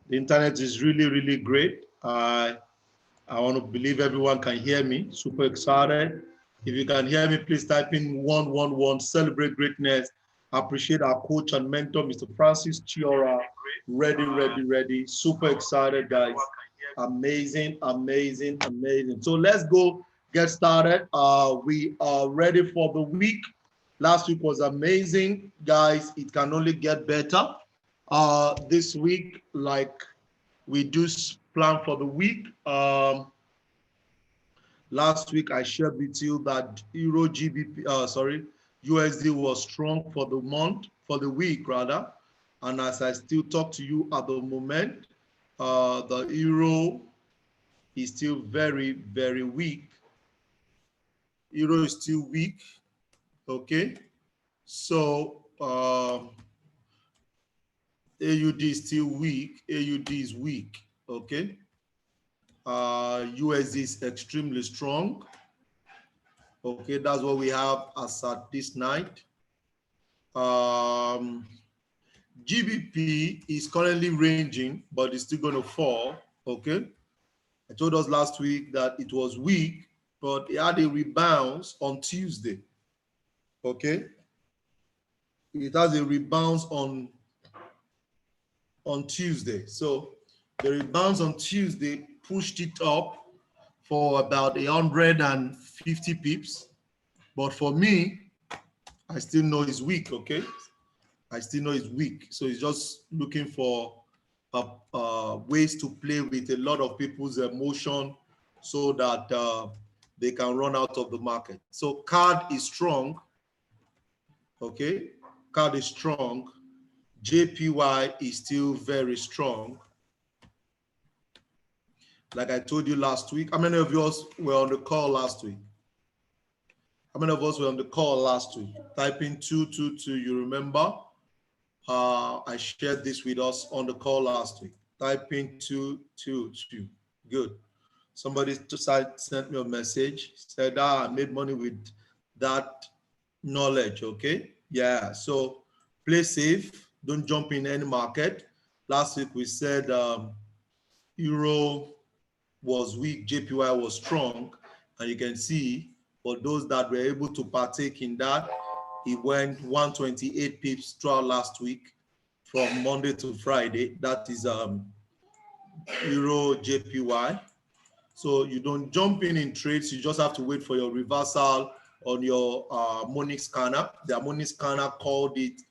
The internet is really, really great. I want to believe everyone can hear me. Super excited. If you can hear me, please type in 111. Celebrate greatness. I appreciate our coach and mentor, Mr. Francis Chiora. Ready, ready, ready. Super excited, guys. Amazing, amazing, amazing. So let's go get started. We are ready for the week. Last week was amazing, guys. It can only get better. This week, like we do plan for the week. Last week I shared with you that Euro GBP, USD was strong for the month, for the week rather. And as I still talk to you at the moment, the Euro is still very, very weak. Euro is still weak, okay? So AUD is still weak, AUD is weak, okay? USD is extremely strong. Okay, that's what we have as at this night. GBP is currently ranging, but it's still going to fall. Okay, I told us last week that it was weak, but it had a rebound on Tuesday. Okay, it has a rebound on Tuesday. So the rebounds on Tuesday pushed it up for about 150 pips. But for me, I still know it's weak, okay? I still know it's weak. So it's just looking for ways to play with a lot of people's emotion so that they can run out of the market. So CAD is strong, okay? CAD is strong. JPY is still very strong. Like I told you last week, how many of you were on the call last week? How many of us were on the call last week? Type in 222, you remember? I shared this with us on the call last week. Type in 222, good. Somebody just sent me a message, said, I made money with that knowledge, okay? Yeah, so play safe, don't jump in any market. Last week we said Euro was weak, JPY was strong, and you can see for those that were able to partake in that, it went 128 pips throughout last week from Monday to Friday. That is Euro JPY. So you don't jump in trades, you just have to wait for your reversal on your Harmonic scanner. The Harmonic scanner called it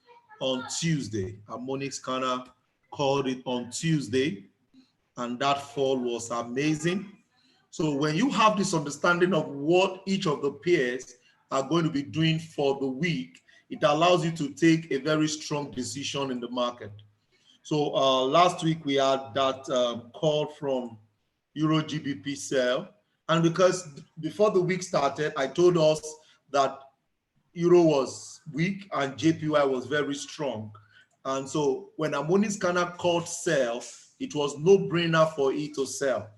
on Tuesday. Harmonic scanner called it on Tuesday, and that fall was amazing. So when you have this understanding of what each of the pairs are going to be doing for the week, it allows you to take a very strong decision in the market. So last week we had that call from Euro GBP sell. And because before the week started, I told us that Euro was weak and JPY was very strong. And so when Harmonic scanner called sell, it was no brainer for it to sell.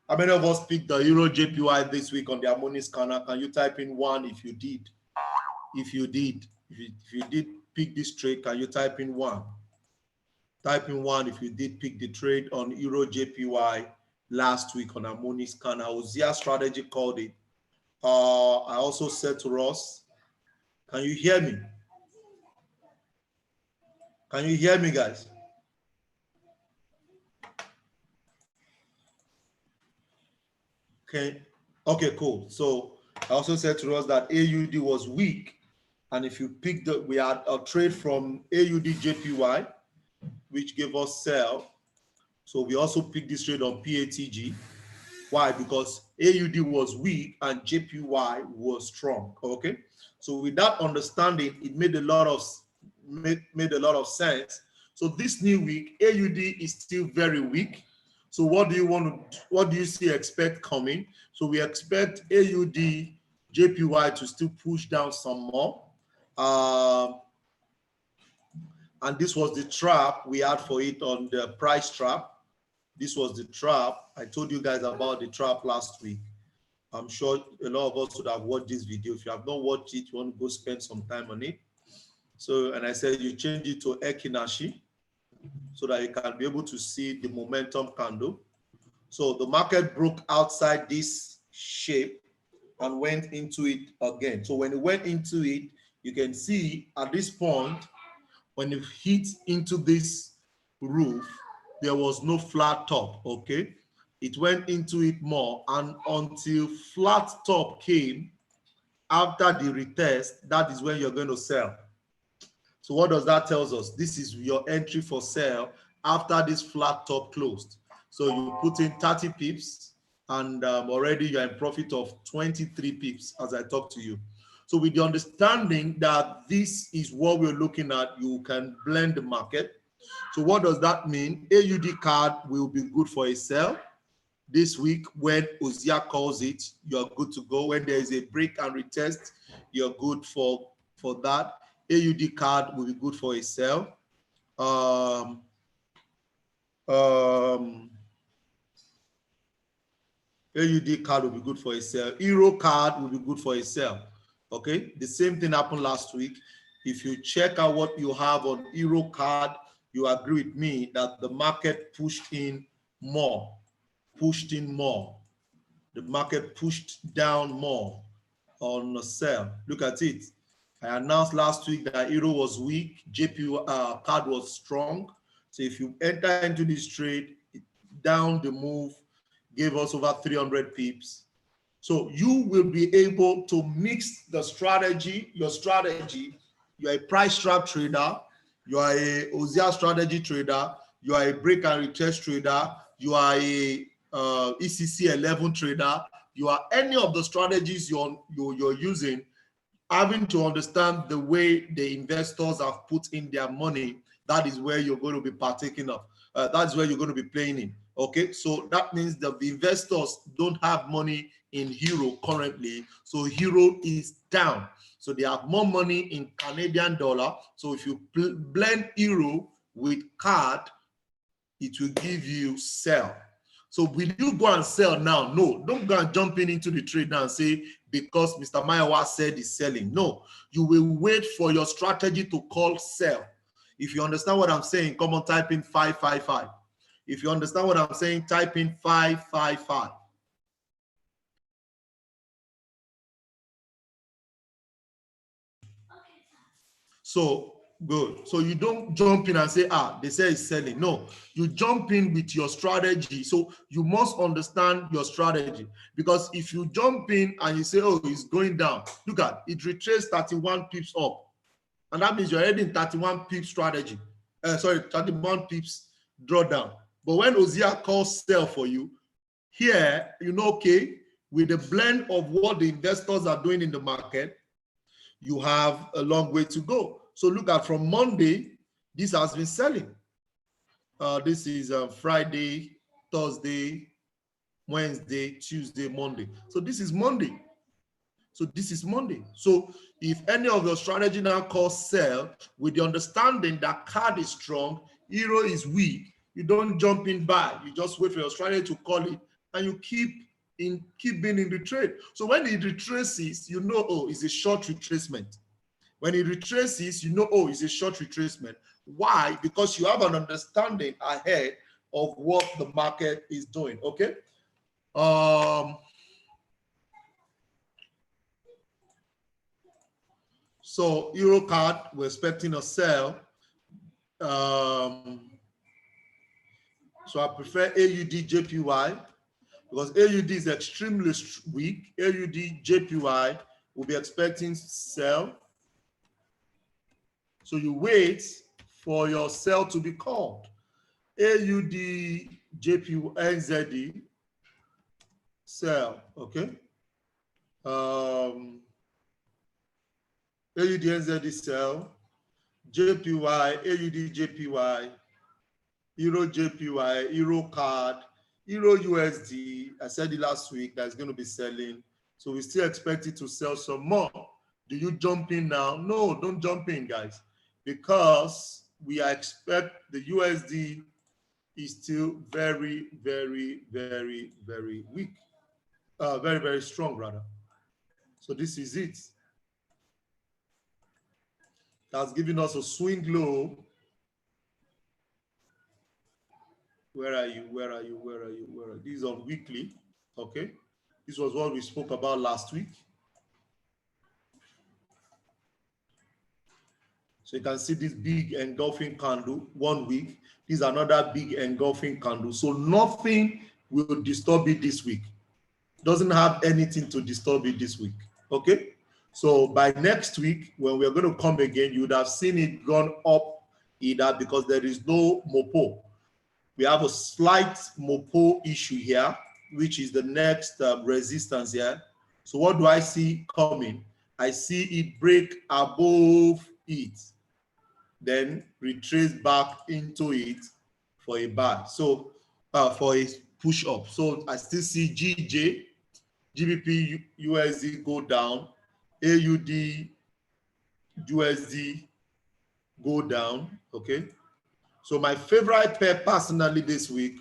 How many of us picked the Euro JPY this week on the Harmonic scanner? Can you type in 1 if you did? If you did pick this trade, can you type in 1? Type in 1 if you did pick the trade on Euro JPY last week on Harmonic scanner. Ozia Strategy called it. I also said to Ross, can you hear me? Can you hear me, guys? Okay, cool. So I also said to us that AUD was weak, and if you picked we had a trade from AUD JPY, which gave us sell. So we also picked this trade on PATG. Why? Because AUD was weak and JPY was strong. Okay. So with that understanding, it made a lot of sense. So this new week, AUD is still very weak. So what do you expect coming? So we expect AUD JPY to still push down some more. And this was the trap we had for it on the price trap. This was the trap. I told you guys about the trap last week. I'm sure a lot of us would have watched this video. If you have not watched it, you want to go spend some time on it. So, and I said you change it to Ekinashi. so that you can be able to see the momentum candle. So the market broke outside this shape and went into it again. So when it went into it, you can see at this point, when it hit into this roof, there was no flat top, okay? It went into it more, and until flat top came after the retest, that is when you're going to sell. So what does that tell us? This is your entry for sale after this flat top closed. So you put in 30 pips, and already you're in profit of 23 pips as I talk to you. So with the understanding that this is what we're looking at, you can blend the market. So what does that mean? AUD card will be good for a sell. This week, when Ozia calls it, you're good to go. When there is a break and retest, you're good for that. AUD card will be good for a sell. AUD card will be good for a sell. Euro card will be good for a sell. Okay, the same thing happened last week. If you check out what you have on Euro card, you agree with me that the market pushed in more. The market pushed down more on the sell. Look at it. I announced last week that Euro was weak, JP card was strong. So if you enter into this trade, down the move gave us over 300 pips. So you will be able to mix the strategy, your strategy. You're a price trap trader, you are a Ozia strategy trader, you are a break and retest trader, you are a ECC 11 trader, you are any of the strategies you're using, having to understand the way the investors have put in their money, that is where you're going to be partaking of. That's where you're going to be playing in. Okay, so that means that the investors don't have money in Euro currently, so Euro is down. So they have more money in Canadian dollar. So if you blend Euro with card, it will give you sell. So will you go and sell now? No, don't go and jump into the trade now and say, because Mr. Mayowa said he's selling. No, you will wait for your strategy to call sell. If you understand what I'm saying, come on, type in 555. If you understand what I'm saying, type in 555. So good. So you don't jump in and say, they say it's selling. No, you jump in with your strategy. So you must understand your strategy, because if you jump in and you say, oh, it's going down, look at it, retraced 31 pips up, and that means you're already in 31 pips strategy. 31 pips drawdown. But when Ozia calls sell for you, here, you know, okay, with the blend of what the investors are doing in the market, you have a long way to go. So look at, from Monday, this has been selling. This is Friday, Thursday, Wednesday, Tuesday, Monday. So this is Monday. So if any of your strategy now calls sell, with the understanding that card is strong, Euro is weak, you don't jump in buy. You just wait for your strategy to call it, and you keep being in the trade. So when it retraces, you know, oh, it's a short retracement. When it retraces, you know, oh, it's a short retracement. Why? Because you have an understanding ahead of what the market is doing. Okay. So Euro card, we're expecting a sell. So I prefer AUD JPY, because AUD is extremely weak. AUD JPY will be expecting sell. So you wait for your sell to be called. AUD JPY NZD sell. Okay. AUD NZD sell. JPY, AUD JPY, Euro JPY, Euro card, Euro USD. I said it last week that's going to be selling. So we still expect it to sell some more. Do you jump in now? No, don't jump in, guys, because we expect the USD is still very, very, very, very weak. Very, very strong, rather. So this is it. That's giving us a swing low Where are you? Where are you? Where are you? Where are you? This is on weekly. Okay. This was what we spoke about last week. So you can see this big engulfing candle 1 week. This is another big engulfing candle. So nothing will disturb it this week. Doesn't have anything to disturb it this week. Okay. So by next week, when we're going to come again, you would have seen it gone up either because there is no MOPO. We have a slight MOPO issue here, which is the next resistance here. So what do I see coming? I see it break above it, then retrace back into it for a buy. So for a push up. So I still see GBP USD go down, AUD USD go down. Okay. So my favorite pair personally this week,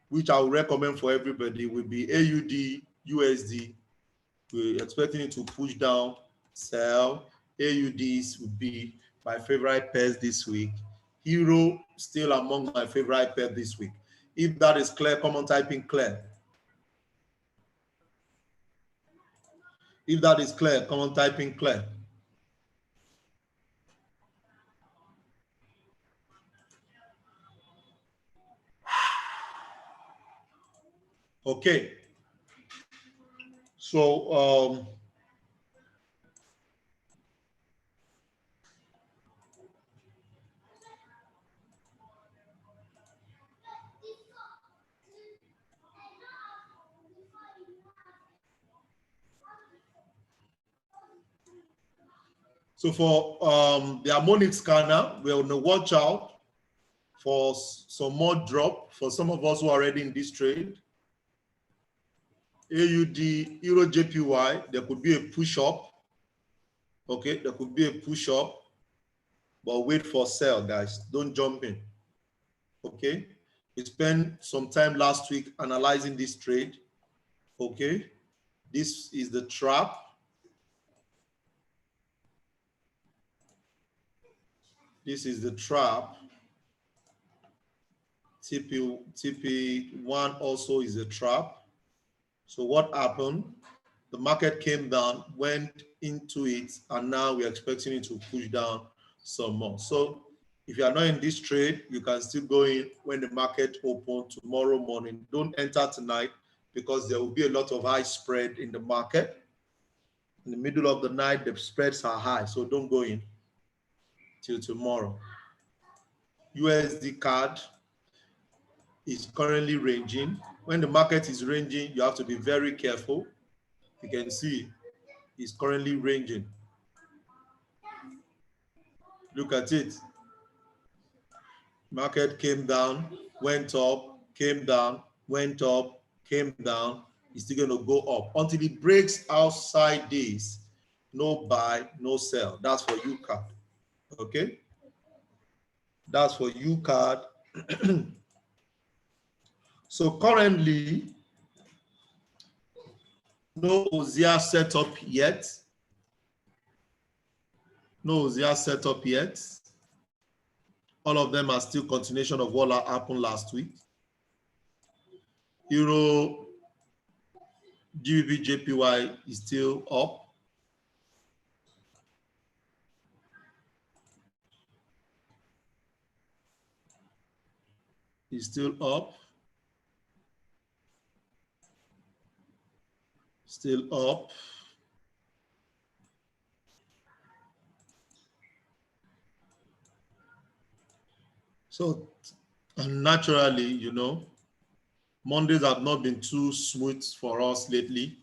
which I would recommend for everybody, will be AUD USD. We're expecting it to push down, sell. AUDs would be my favorite pairs this week. Euro still among my favorite pair this week. If that is clear, come on, type in clear. If that is clear, come on, type in clear. Okay. So for the harmonic scanner, we're on the watch out for some more drop for some of us who are already in this trade. AUD, Euro JPY, there could be a push up. Okay, there could be a push up, but wait for sell, guys. Don't jump in. Okay, we spent some time last week analyzing this trade. Okay, this is the trap. This is the trap. TP1 also is a trap. So what happened? The market came down, went into it, and now we're expecting it to push down some more. So if you are not in this trade, you can still go in when the market opens tomorrow morning. Don't enter tonight because there will be a lot of high spread in the market. In the middle of the night, the spreads are high, so don't go in till tomorrow. USD card is currently ranging. When the market is ranging, you have to be very careful. You can see it's currently ranging. Look at it. Market came down, went up, came down, went up, came down. It's still going to go up until it breaks outside this. No buy, no sell. That's for you card. Okay? That's for you card. So currently, no OZIA set up yet. No OZIA set up yet. All of them are still continuation of what happened last week. Euro GBP JPY is still up. It's still up. Still up. So naturally, you know, Mondays have not been too smooth for us lately.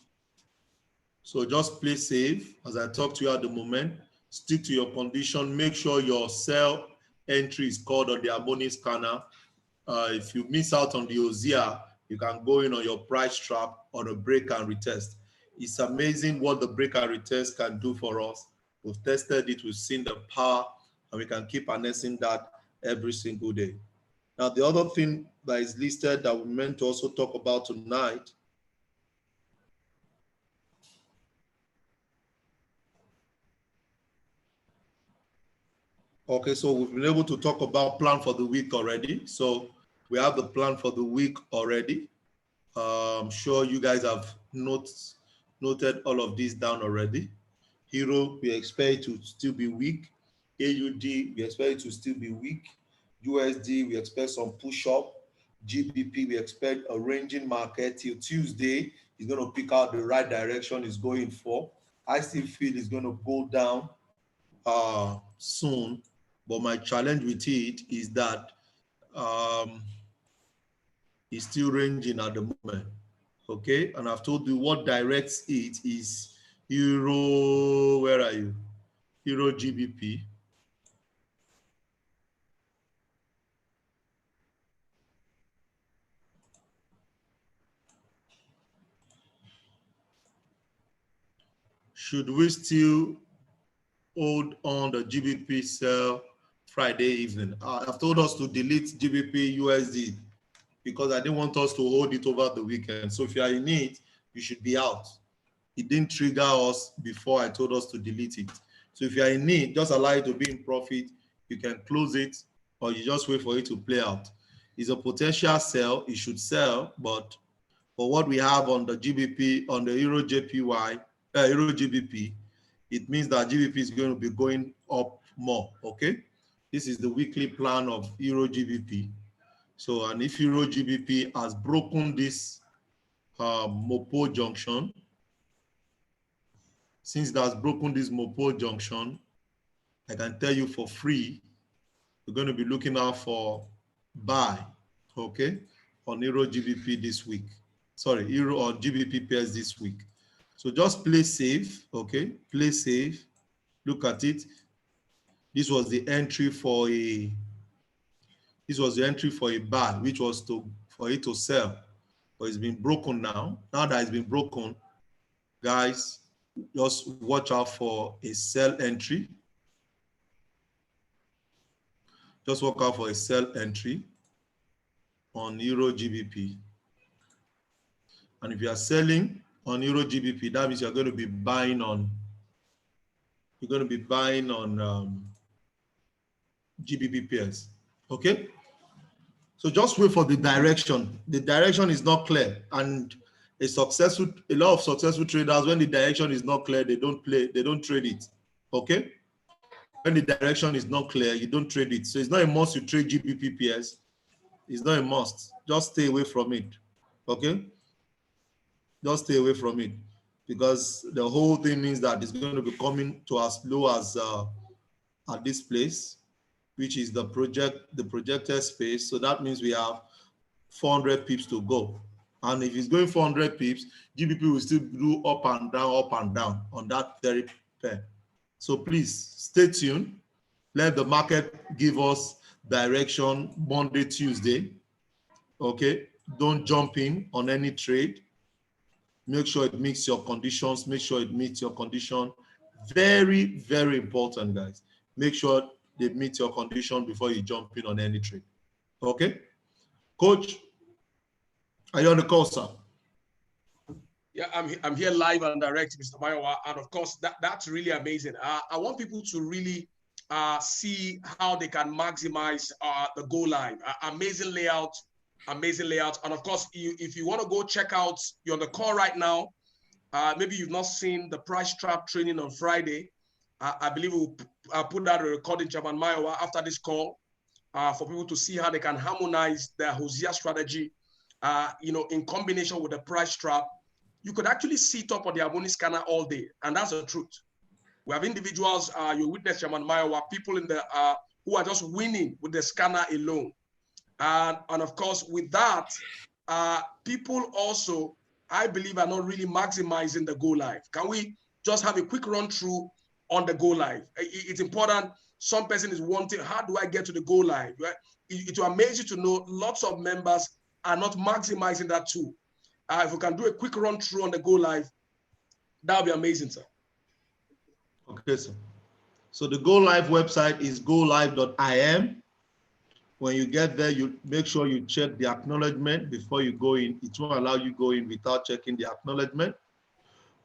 So just play safe. As I talk to you at the moment, stick to your condition. Make sure your sell entry is called on the harmonic scanner. If you miss out on the OZIA, you can go in on your price trap on a break and retest. It's amazing what the break and retest can do for us. We've tested it, we've seen the power, and we can keep harnessing that every single day. Now, the other thing that is listed that we meant to also talk about tonight. Okay, so we've been able to talk about plan for the week already. So We have the plan for the week already. I'm sure you guys have noted all of this down already. Euro, we expect to still be weak. AUD, we expect to still be weak. USD, we expect some push up. GBP, we expect a ranging market till Tuesday. It's going to pick out the right direction it's going for. I still feel it's going to go down soon, but my challenge with it is that it's still ranging at the moment. Okay, and I've told you what directs it is Euro. Where are you? Euro GBP. Should we still hold on the GBP sell Friday evening? I've told us to delete GBP USD because I didn't want us to hold it over the weekend. So if you are in it, you should be out. It didn't trigger us before I told us to delete it. So if you are in need, just allow it to be in profit. You can close it or you just wait for it to play out. It's a potential sell. It should sell, but for what we have on the GBP, on the Euro JPY, Euro GBP, it means that GBP is going to be going up more, okay? This is the weekly plan of Euro GBP. So, and if Euro GBP has broken this MOPO junction, since it has broken this MOPO junction, I can tell you for free, we're going to be looking out for buy, okay, on Euro GBP this week. Sorry, Euro or GBP pairs this week. So just play safe, okay? Play safe. Look at it. This was the entry for a buy, which was for it to sell. But it's been broken now. Now that it's been broken, guys, just watch out for a sell entry. Just watch out for a sell entry on Euro GBP. And if you are selling on Euro GBP, that means you're going to be buying on GBP pairs. Okay? So just wait for the direction. The direction is not clear. And a lot of successful traders, when the direction is not clear, they don't trade it. Okay? When the direction is not clear, you don't trade it. So it's not a must to trade GBP pairs. It's not a must. Just stay away from it. Okay? Just stay away from it, because the whole thing means that it's going to be coming to as low as at this place, which is the projected space. So that means we have 400 pips to go. And if it's going 400 pips, GBP will still do up and down on that very pair. So please stay tuned. Let the market give us direction Monday, Tuesday. Okay? Don't jump in on any trade. Make sure it meets your conditions. Make sure it meets your condition. Very, very important, guys. Make sure they meet your condition before you jump in on any trade. Okay? Coach, are you on the call, sir? Yeah, I'm here live and direct, Mr. Mayowa. And of course, that's really amazing. I want people to really see how they can maximize the go live. Amazing layout. And of course, if you want to go check out, you're on the call right now. Maybe you've not seen the price trap training on Friday. I believe we'll put that recording, Chairman Mayowa, after this call for people to see how they can harmonize their Hosea strategy, in combination with the price trap. You could actually sit up on the Harmonic scanner all day, and that's the truth. We have individuals, you witness, Chairman Mayowa, people in the who are just winning with the scanner alone. And of course, with that, people also, I believe, are not really maximizing the go live. Can we just have a quick run through on the go live? It's important. Some person is wanting, how do I get to the go live? Right? It will amaze you to know lots of members are not maximizing that tool. If we can do a quick run through on the go live, that would be amazing, sir. Okay, sir. So the go live website is golive.im. When you get there, you make sure you check the acknowledgement before you go in. It won't allow you go in without checking the acknowledgement.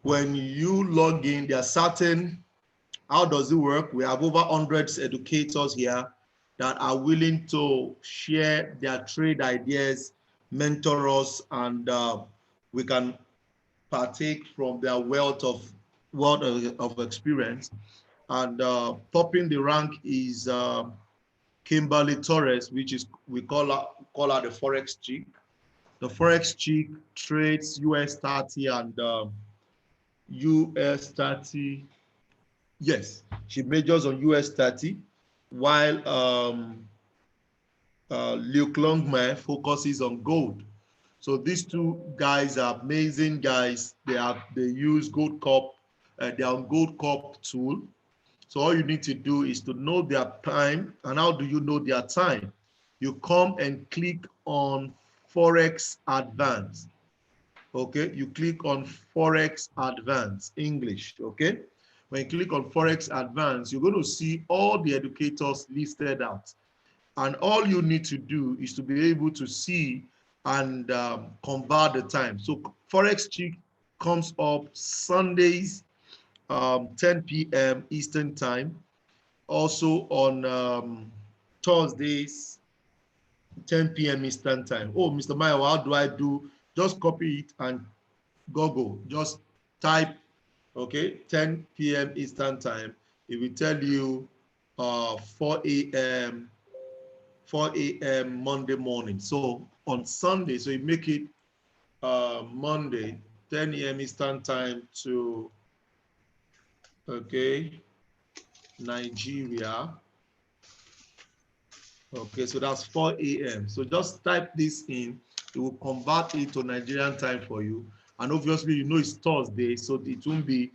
When you log in, there are certain, how does it work? We have over hundreds educators here that are willing to share their trade ideas, mentor us, and we can partake from their wealth of experience. And topping the rank is Kimberly Torres, which is we call her the Forex chick. The Forex chick trades US 30 and US 30. Yes, she majors on US 30, while Luke Longman focuses on gold. So these two guys are amazing guys. They use Gold Cup, they are on Gold Cup tool. So all you need to do is to know their time. And how do you know their time? You come and click on Forex Advanced. Okay, you click on Forex Advanced English. Okay, when you click on Forex Advanced, you're going to see all the educators listed out. And all you need to do is to be able to see and convert the time. So Forex Chick comes up Sundays, 10 p.m. Eastern time. Also on Thursdays, 10 p.m. Eastern time. Oh, Mr. Maya, how do I do? Just copy it and Google. Just type, okay, 10 p.m. Eastern time. It will tell you 4 a.m. 4 a.m. Monday morning. So on Sunday, so you make it Monday, 10 a.m. Eastern time to, okay, Nigeria. Okay, so that's 4 a.m. So just type this in. It will convert it to Nigerian time for you. And obviously, you know it's Thursday, so it will be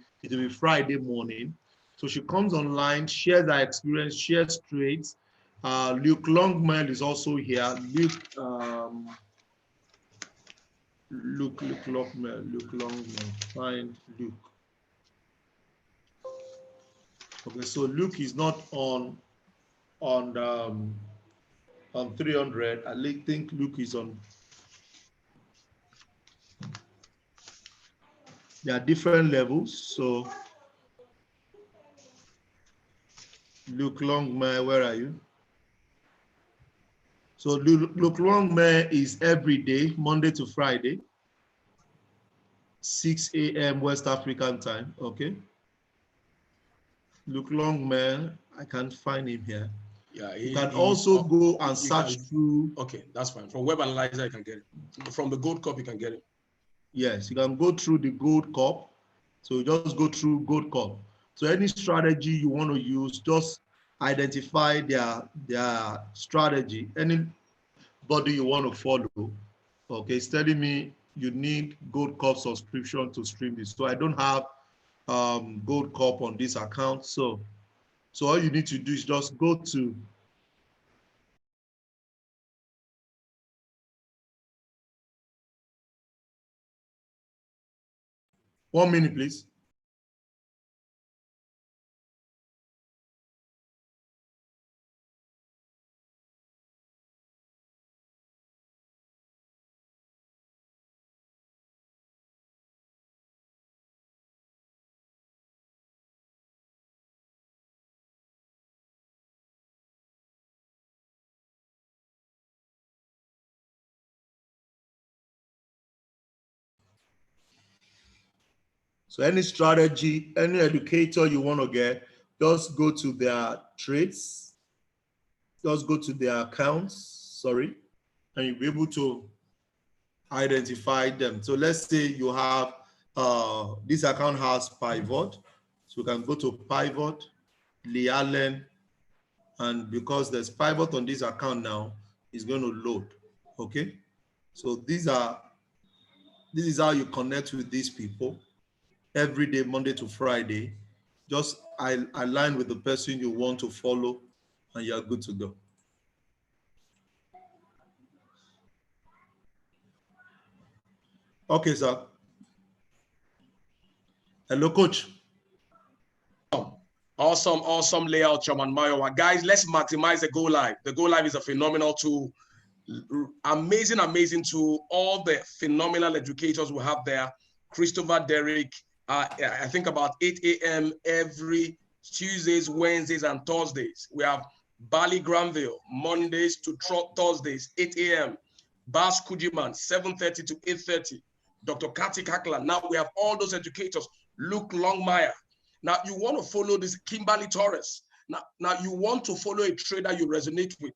Friday morning. So she comes online, shares her experience, shares trades. Luke Longman is also here. Luke Longman, find Luke. Okay, so Luke is not on 300. I think Luke is on. There are different levels. So Luke Longman, where are you? So Luke Longman is every day, Monday to Friday, 6 a.m. West African time. Okay. Luke Longman, I can't find him here. Yeah, you can also go and search through. Okay, that's fine. From Web Analyzer, you can get it. From the Gold Cup, you can get it. Yes, you can go through the Gold Cup. So just go through Gold Cup. So any strategy you want to use, just identify their strategy. Anybody you want to follow. Okay, it's telling me you need Gold Cup subscription to stream this. So I don't have Gold Cup on this account. So all you need to do is just go to one minute, please. So any strategy, any educator you want to get, just go to their trades, just go to their accounts, sorry, and you'll be able to identify them. So let's say you have, this account has Pivot. So you can go to Pivot, Lee Allen, and because there's Pivot on this account now, it's going to load, okay? So this is how you connect with these people every day, Monday to Friday. Just align with the person you want to follow and you're good to go. Okay, sir. Hello, coach. Awesome layout, Chairman Mayowa. Guys, let's maximize the Go Live. The Go Live is a phenomenal tool. Amazing tool. All the phenomenal educators we have there. Christopher, Derek, I think about 8 a.m. every Tuesdays, Wednesdays, and Thursdays. We have Bali Granville, Mondays to Thursdays, 8 a.m. Bas Kujiman, 7:30 to 8:30. Dr. Kati Kakla. Now we have all those educators. Luke Longmire. Now you want to follow this Kimberly Torres. Now you want to follow a trader you resonate with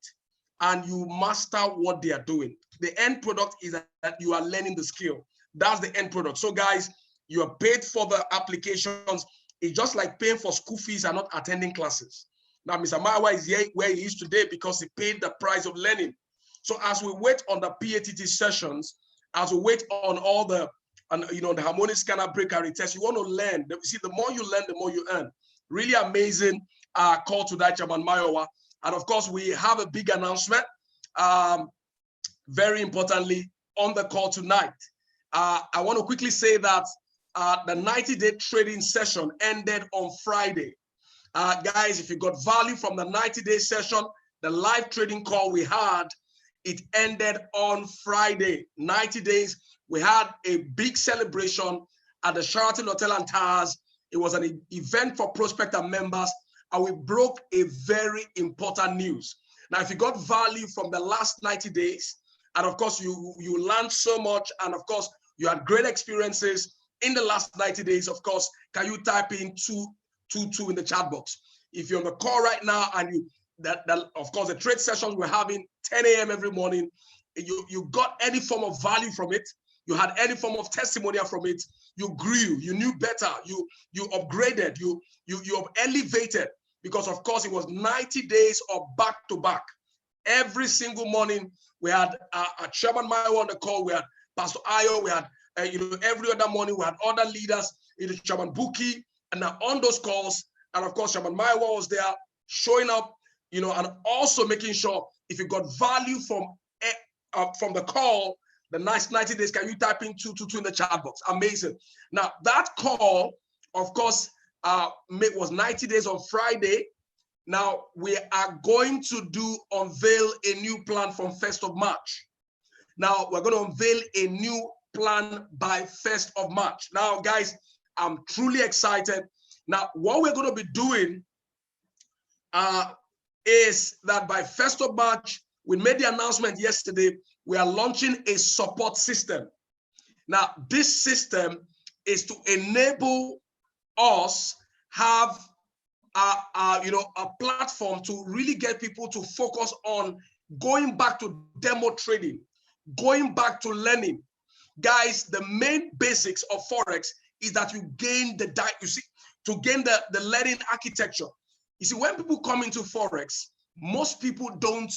and you master what they are doing. The end product is that you are learning the skill. That's the end product. So guys, you are paid for the applications. It's just like paying for school fees and not attending classes. Now, Mr. Mawa is here where he is today because he paid the price of learning. So as we wait on the PATT sessions, as we wait on all the, the harmonic scanner breaker retest, you want to learn. You see, the more you learn, the more you earn. Really amazing call to that, Chairman Mayowa. And of course, we have a big announcement. Very importantly, on the call tonight, I want to quickly say that the 90-day trading session ended on Friday. Guys, if you got value from the 90-day session, the live trading call we had, it ended on Friday. 90 days, we had a big celebration at the Sheraton Hotel and Towers. It was an event for prospector members, and we broke a very important news. Now, if you got value from the last 90 days, and of course, you learned so much, and of course, you had great experiences in the last 90 days, of course, can you type in 222 in the chat box? If you're on the call right now and of course, the trade sessions we're having 10 a.m. every morning, you got any form of value from it, you had any form of testimonial from it, you grew, you knew better, you upgraded, you elevated, because of course it was 90 days of back-to-back. Every single morning we had a Chairman Mayo on the call, we had Pastor Ayo, we had every other morning we had other leaders, Chairman Buki, and now on those calls, and of course Chairman Mayo was there showing up, and also making sure if you got value from the call, the next 90 days, can you type in 222 in the chat box? Amazing. Now that call, of course, was 90 days on Friday. Now we are going to unveil a new plan from 1st of March. Now we're going to unveil a new plan by 1st of March. Now, guys, I'm truly excited. Now, what we're going to be doing is that by 1st of March, we made the announcement yesterday, we are launching a support system. Now, this system is to enable us have a platform to really get people to focus on going back to demo trading, going back to learning. Guys, the main basics of Forex is that you gain to gain the learning architecture. You see, when people come into Forex, most people don't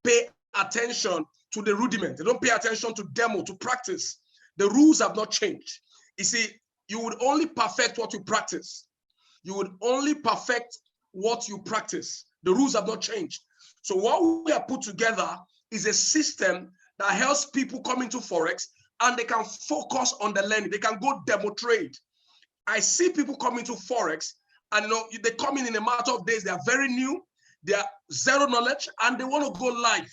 pay attention to the rudiment. They don't pay attention to demo, to practice. The rules have not changed. You see, you would only perfect what you practice. You would only perfect what you practice. The rules have not changed. So what we have put together is a system that helps people come into Forex and they can focus on the learning. They can go demo trade. I see people come into Forex and they come in a matter of days. They are very new. They are zero knowledge and they want to go live.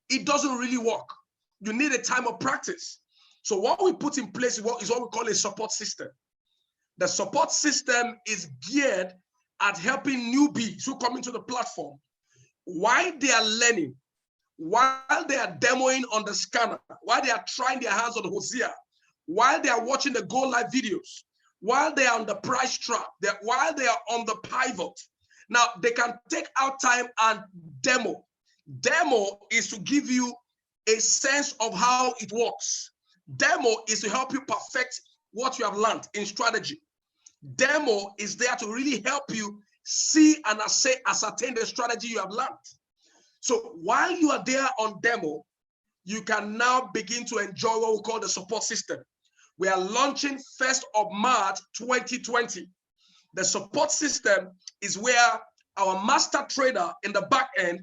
It doesn't really work. You need a time of practice. So what we put in place is what we call a support system. The support system is geared at helping newbies who come into the platform while they are learning, while they are demoing on the scanner, while they are trying their hands on the Hosea, while they are watching the Go Live videos, while they are on the price trap, while they are on the pivot. Now, they can take out time and demo. Demo is to give you a sense of how it works. Demo is to help you perfect what you have learned in strategy. Demo is there to really help you see and ascertain the strategy you have learned. So while you are there on demo, you can now begin to enjoy what we call the support system. We are launching 1st of March 2020. The support system is where our master trader in the back end,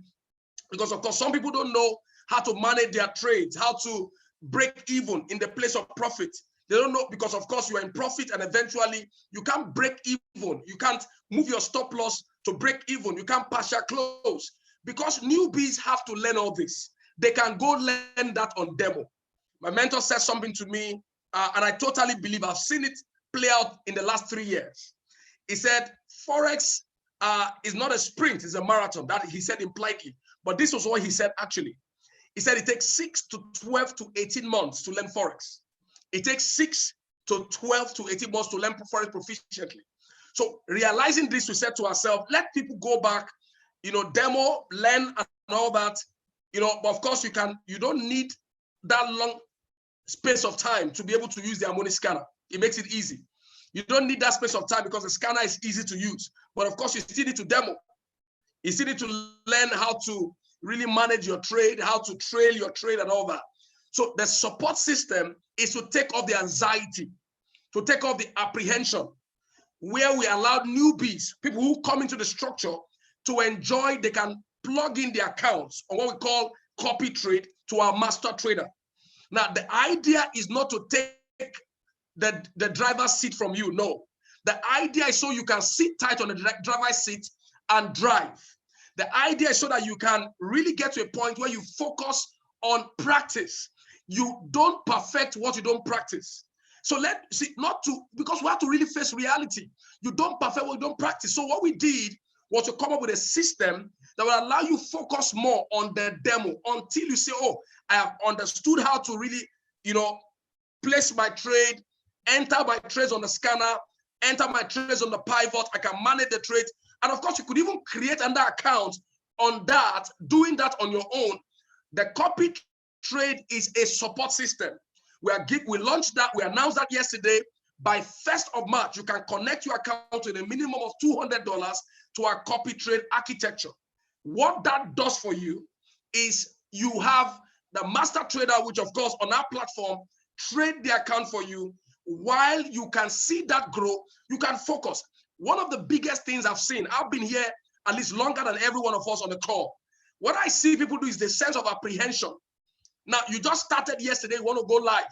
because of course some people don't know how to manage their trades, how to break even in the place of profit. They don't know because of course you are in profit and eventually you can't break even. You can't move your stop loss to break even. You can't partial close because newbies have to learn all this. They can go learn that on demo. My mentor said something to me and I totally believe I've seen it play out in the last 3 years. He said, Forex is not a sprint, it's a marathon. That he said impliedly. But this was what he said actually. He said it takes 6 to 12 to 18 months to learn Forex. It takes 6 to 12 to 18 months to learn Forex proficiently. So realizing this, we said to ourselves, let people go back, demo, learn and all that, but of course you don't need that long space of time to be able to use the Harmonic scanner. It makes it easy. You don't need that space of time because the scanner is easy to use. But of course, you still need to demo. You still need to learn how to really manage your trade, how to trail your trade and all that. So the support system is to take off the anxiety, to take off the apprehension, where we allow newbies, people who come into the structure, to enjoy, they can plug in their accounts on what we call copy trade to our master trader. Now, the idea is not to take the driver's seat from you, no. The idea is so you can sit tight on the driver's seat and drive. The idea is so that you can really get to a point where you focus on practice. You don't perfect what you don't practice. So let's see, because we have to really face reality. You don't perfect what you don't practice. So what we did was to come up with a system that will allow you focus more on the demo until you say, oh, I have understood how to really, place my trade, enter my trades on the scanner, enter my trades on the pivot. I can manage the trades. And of course, you could even create another account on that, doing that on your own. The copy trade is a support system. We launched that, we announced that yesterday. By 1st of March, you can connect your account with a minimum of $200 to our copy trade architecture. What that does for you is you have the master trader, which of course on our platform, trade the account for you. While you can see that grow, you can focus. One of the biggest things I've seen, I've been here at least longer than every one of us on the call. What I see people do is the sense of apprehension. Now, you just started yesterday, you want to go live.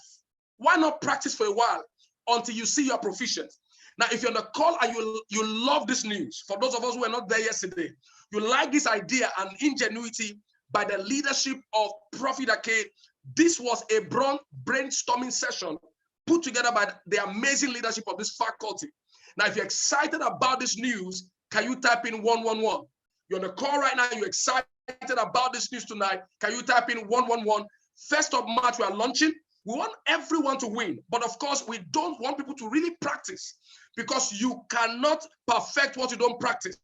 Why not practice for a while until you see you're proficient? Now, if you're on the call and you love this news, for those of us who were not there yesterday, you like this idea and ingenuity by the leadership of Prophet Ake. This was a brainstorming session put together by the amazing leadership of this faculty. Now, if you're excited about this news, can you type in 111? You're on the call right now, you're excited about this news tonight, can you type in 111? 1st of March, we are launching. We want everyone to win, but of course, we don't want people to really practice because you cannot perfect what you don't practice.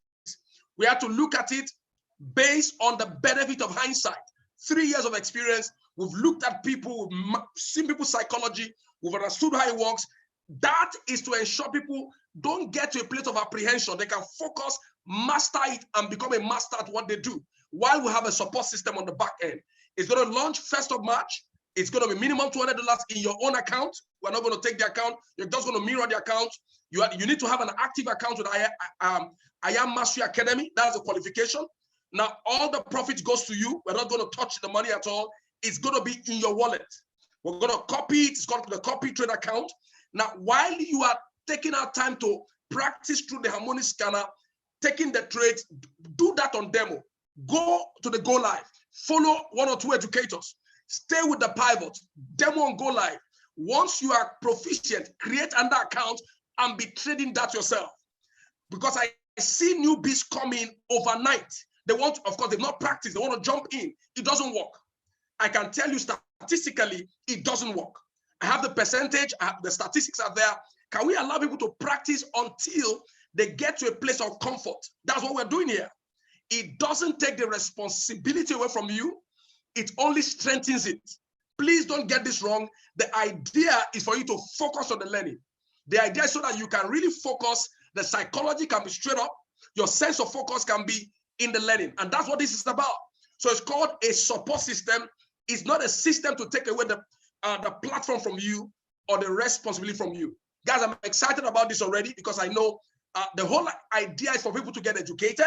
We have to look at it based on the benefit of hindsight. 3 years of experience, we've looked at people, we've seen people's psychology, we've understood how it works. That is to ensure people don't get to a place of apprehension. They can focus, master it, and become a master at what they do, while we have a support system on the back end. It's going to launch 1st of March. It's going to be minimum $200 in your own account. We're not going to take the account. You're just going to mirror the account. You need to have an active account with I Am Mastery Academy. That's the qualification. Now, all the profits goes to you. We're not going to touch the money at all. It's going to be in your wallet. We're going to copy it. It's called the copy trade account. Now, while you are taking our time to practice through the Harmonic scanner, taking the trades, do that on demo. Go to the go live. Follow 1 or 2 educators. Stay with the pivot. Demo and go live. Once you are proficient, create another account and be trading that yourself. Because I see newbies coming overnight. They want, of course, they've not practiced. They want to jump in. It doesn't work. I can tell you statistically, it doesn't work. I have the percentage, the statistics are there. Can we allow people to practice until they get to a place of comfort? That's what we're doing here. It doesn't take the responsibility away from you. It only strengthens it. Please don't get this wrong. The idea is for you to focus on the learning. The idea is so that you can really focus. The psychology can be straight up. Your sense of focus can be in the learning. And that's what this is about. So it's called a support system. It's not a system to take away the platform from you or the responsibility from you. Guys, I'm excited about this already because I know the whole idea is for people to get educated,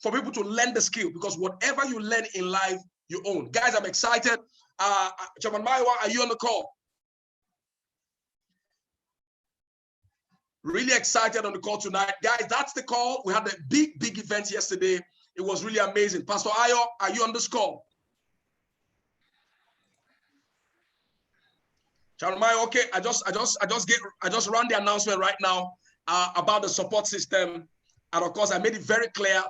for people to learn the skill, because whatever you learn in life, you own. Guys, I'm excited. Chairman Maiwa, are you on the call? Really excited on the call tonight. Guys, that's the call. We had a big event yesterday. It was really amazing. Pastor Ayo, are you on this call? Chairman Maiwa, okay, I just ran the announcement right now about the support system. And of course, I made it very clear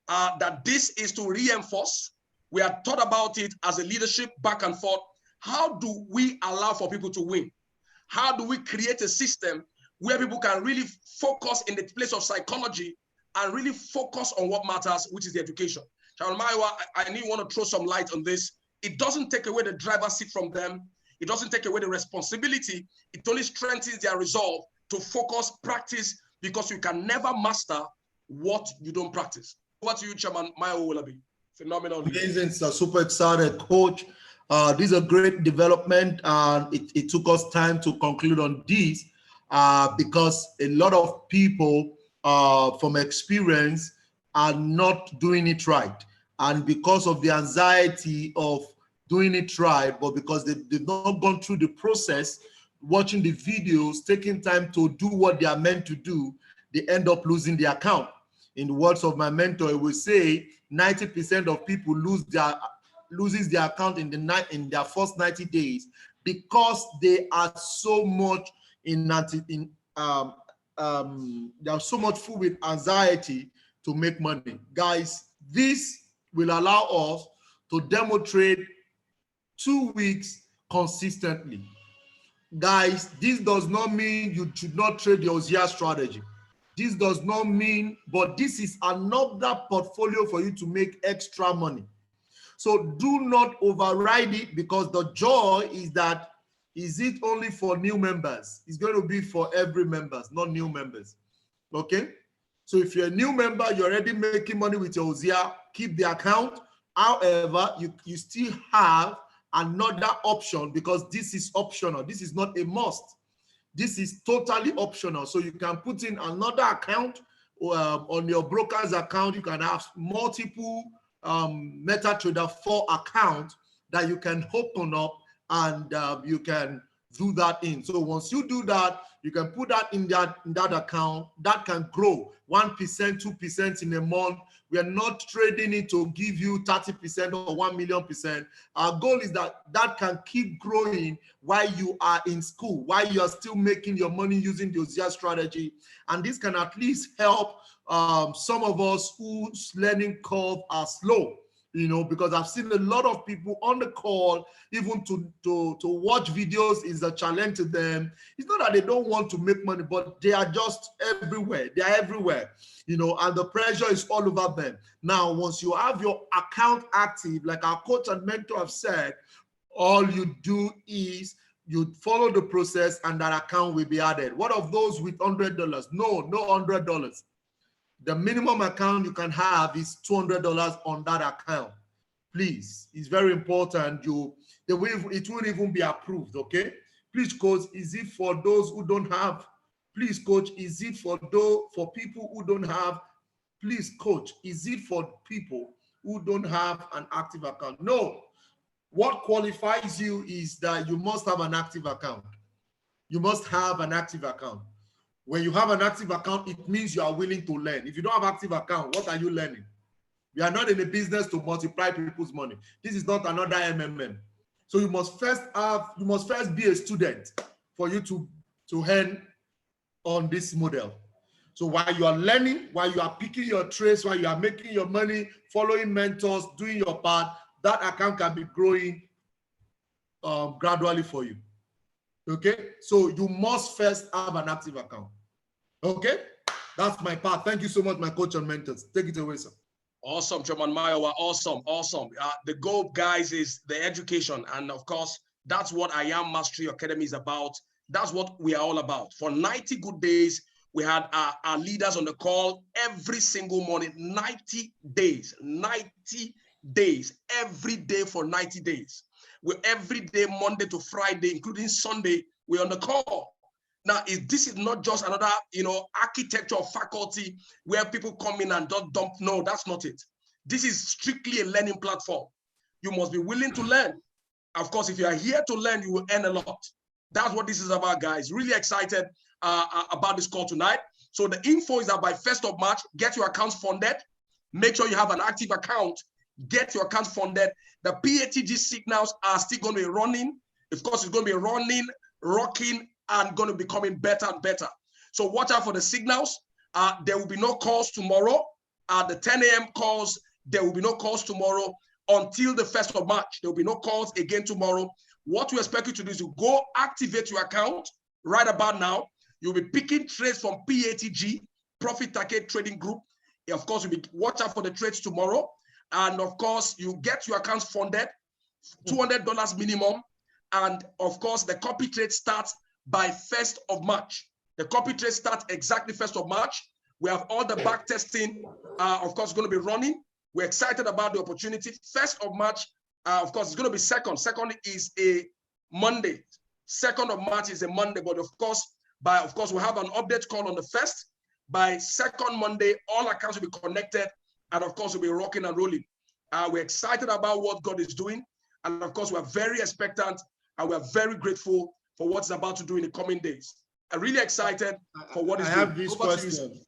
that this is to reinforce. We have thought about it as a leadership back and forth. How do we allow for people to win? How do we create a system where people can really focus in the place of psychology and really focus on what matters, which is the education? Chairman Maiwa, I need want to throw some light on this. It doesn't take away the driver's seat from them. It doesn't take away the responsibility. It only strengthens their resolve to focus, practice, because you can never master what you don't practice. Over to you, Chairman Maiwa Wolabi. Phenomenal. Amazing, sir. Super excited, Coach. This is a great development, and it took us time to conclude on this because a lot of people from experience are not doing it right. And because of the anxiety of doing it right, but because they've not gone through the process, watching the videos, taking time to do what they are meant to do, they end up losing the account. In the words of my mentor, he will say 90% of people loses their account in their first 90 days because they are so much they are so much full with anxiety to make money. Guys, this will allow us to demonstrate 2 weeks consistently. Guys, this does not mean you should not trade your OZIA strategy. This does not mean, but this is another portfolio for you to make extra money. So do not override it, because the joy is that, is it only for new members? It's going to be for every members, not new members. Okay? So if you're a new member, you're already making money with your OZIA, keep the account. However, you still have another option, because this is optional. This is not a must. This is totally optional. So you can put in another account on your broker's account. You can have multiple MetaTrader 4 accounts that you can open up, and you can do that in. So once you do that, you can put that in that account. That can grow 1%, 2% in a month. We are not trading it to give you 30% or 1 million percent. Our goal is that that can keep growing while you are in school, while you are still making your money using the OZIA strategy. And this can at least help some of us whose learning curve are slow, because I've seen a lot of people on the call, even to watch videos is a challenge to them. It's not that they don't want to make money, but they are just everywhere. They are everywhere, and the pressure is all over them. Now, once you have your account active, like our coach and mentor have said, all you do is you follow the process and that account will be added. What of those with $100? No $100. The minimum account you can have is $200 on that account. Please, it's very important. It won't even be approved, okay? Please, coach, is it for those who don't have? Please, coach, is it for people who don't have? Please, coach, is it for people who don't have an active account? No. What qualifies you is that you must have an active account. You must have an active account. When you have an active account, it means you are willing to learn. If you don't have active account, what are you learning? We are not in a business to multiply people's money. This is not another MMM. So you must first be a student for you to earn on this model. So while you are learning, while you are picking your trades, while you are making your money, following mentors, doing your part, that account can be growing gradually for you. Okay, so you must first have an active account. Okay, that's my part. Thank you so much, my coach and mentors. Take it away, sir. Awesome, Chairman Maiwa. Awesome. The goal, guys, is the education. And of course, that's what I Am Mastery Academy is about. That's what we are all about. For 90 good days, we had our leaders on the call every single morning, 90 days, every day for 90 days. We're every day, Monday to Friday, including Sunday, we're on the call. Now, this is not just another, architecture of faculty where people come in and don't dump. No, that's not it. This is strictly a learning platform. You must be willing to learn. Of course, if you are here to learn, you will earn a lot. That's what this is about, guys. Really excited about this call tonight. So the info is that by 1st of March, get your accounts funded. Make sure you have an active account. Get your accounts funded. The PATG signals are still going to be running. Of course, it's going to be running, rocking, and going to be becoming better and better. So watch out for the signals. There will be no calls tomorrow. The 10 a.m. calls, there will be no calls tomorrow until the 1st of March. There will be no calls again tomorrow. What we expect you to do is to go activate your account right about now. You'll be picking trades from PATG, Profit Target Trading Group. Of course, you'll be watch out for the trades tomorrow. And of course, you get your accounts funded, $200 minimum. And of course, the copy trade starts by 1st of March. The copy trade starts exactly 1st of March. We have all the back testing, of course, going to be running. We're excited about the opportunity. 1st of March, of course, it's going to be second. Second is a Monday. 2nd of March is a Monday, but of course, we'll have an update call on the 1st. By 2nd Monday, all accounts will be connected, and of course, we'll be rocking and rolling. We're excited about what God is doing, and of course, we're very expectant, and we're very grateful for what's about to do in the coming days. I'm really excited for what is doing. I have this question.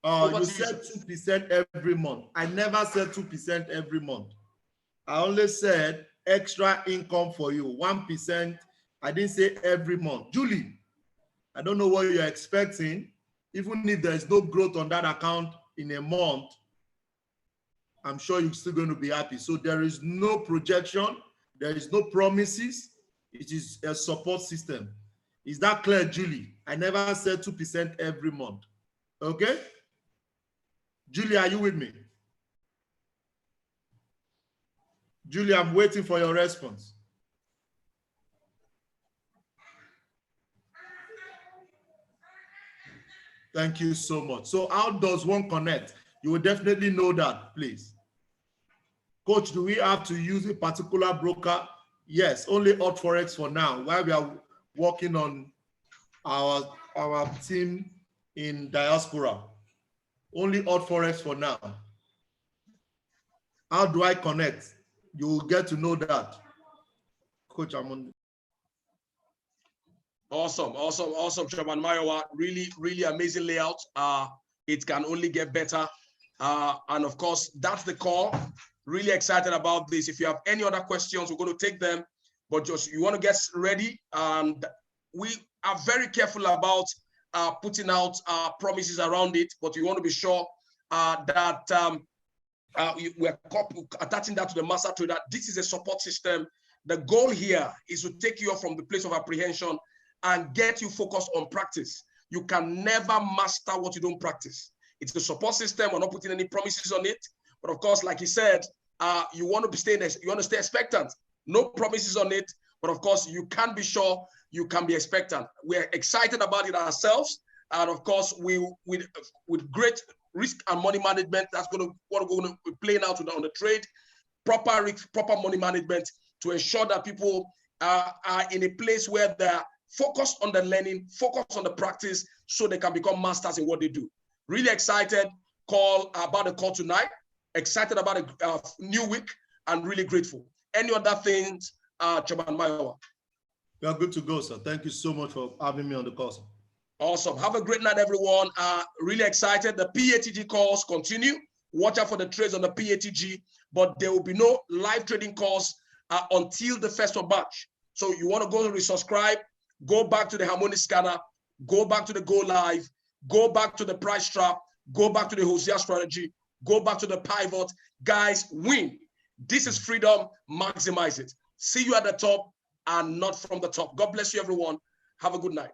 You said 2% every month. I never said 2% every month. I only said extra income for you, 1%. I didn't say every month. Julie, I don't know what you're expecting. Even if there's no growth on that account in a month, I'm sure you're still going to be happy. So there is no projection. There is no promises. It is a support system. Is that clear, Julie? I never said 2% every month. Okay? Julie, are you with me? Julie, I'm waiting for your response. Thank you so much. So how does one connect? You will definitely know that, please. Coach, do we have to use a particular broker? Yes, only Hot Forex for now, while we are working on our team in diaspora. Only Hot Forex for now. How do I connect? You will get to know that. Coach, I'm on. Awesome, Chairman Mayowa. Really amazing layout. It can only get better. And of course, that's the call. Really excited about this. If you have any other questions, we're going to take them. But just you want to get ready. And we are very careful about putting out promises around it. But we want to be sure that we're attaching that to the master trader. This is a support system. The goal here is to take you off from the place of apprehension and get you focused on practice. You can never master what you don't practice. It's a support system. We're not putting any promises on it. But of course, like he said, you want to stay expectant. No promises on it. But of course, you can be sure, you can be expectant. We're excited about it ourselves. And of course, with great risk and money management, that's going to be playing out on the trade, proper risk, proper money management to ensure that people are in a place where they're focused on the learning, focused on the practice, so they can become masters in what they do. Really excited about the call tonight, excited about a new week, and really grateful. Any other things, Chairman Mayowa? We are good to go, sir. Thank you so much for having me on the call, sir. Awesome. Have a great night, everyone. Really excited. The PATG calls continue. Watch out for the trades on the PATG, but there will be no live trading calls until the 1st of March. So you want to go to resubscribe, go back to the Harmonic Scanner, go back to the Go Live, go back to the Price Trap, go back to the Hosea strategy, go back to the pivot. Guys, win. This is freedom. Maximize it. See you at the top and not from the top. God bless you, everyone. Have a good night.